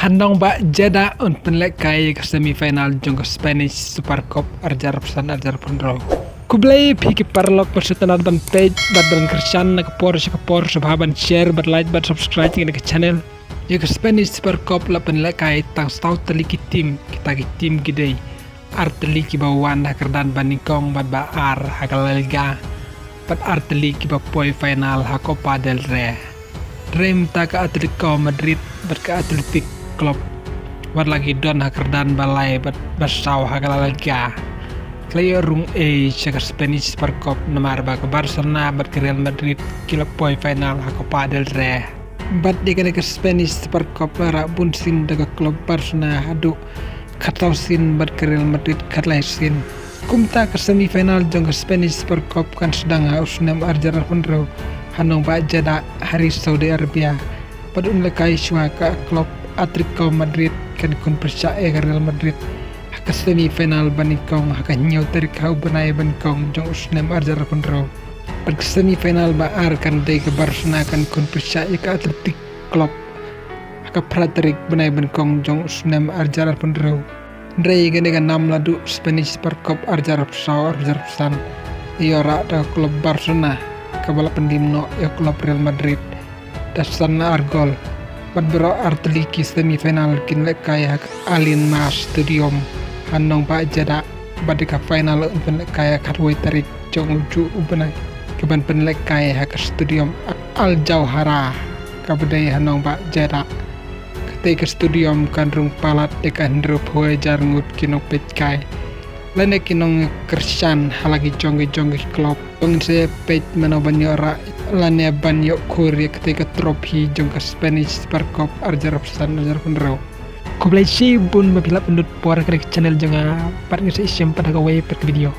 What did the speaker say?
Handong ba Jeddah untuk kai ke semifinal jong Spanish Super Cup arjar pesan arjar punro. Kublai piki parlok persetenan ban page badan kersan ke Porsche bahaban share like subscribe ke channel. Ya ke Spanish Super Cup la kai tang stau teliki tim kita ke tim gede. Arteliki bawan hakerdan banikong bad ba ar hakalelga. Bad arteliki ba poi final ha Copa del Rey. Rem ta ke Atletico Madrid berke Atletik Club war lagi don hakerdan balai bersau hagalalga Clay rung ke Spanish Super Cup nomor ke Barcelona ke Real Madrid kilo poi final ha Copa del Rey bat di ke Spanish Super Cup lara bunsin daga klub Barcelona adu katausin ke Real Madrid katlaisin kumta ke semifinal jong ke Spanish Super Cup kan sedang usnam arjar punro hanong ba Jeddah hari Saudi Arabia padun lekai shua ka klub Atletico Madrid kan kun percaya ke Real Madrid ke semifinal banikong hakan nyaw tarik kau benai banikong jong usnam arjar punro pada semifinal baar kan day ke Barcelona kan kun percaya ke Atletik Club haka praterik benai banikong jong usnam arjar punro Ndrei gene kan 6 ladu Spanish Super Cup arjar pesan iora da klub Barcelona kabala pendimno ya klub Real Madrid dasana argol Badbro arteliki semifinal kin lekaya Alin Mas Stadium hanong ba Jeddah badika final untuk lekaya katwai tarik jong uju ubenai keban penlekaya hak Stadium Al Jauhara kabadai hanong ba Jeddah ketika Stadium kandrung palat dekan drup hoi jarngut kinong petkai lene kinong kersan halagi jongi klub pengin saya pet menobanyora lane banyo Korea ketika trofi jong ke Spanish Super Cup arjar pesan arjar punro kublai si bun mapila pendut puar ke channel jangan partner pada kawai per video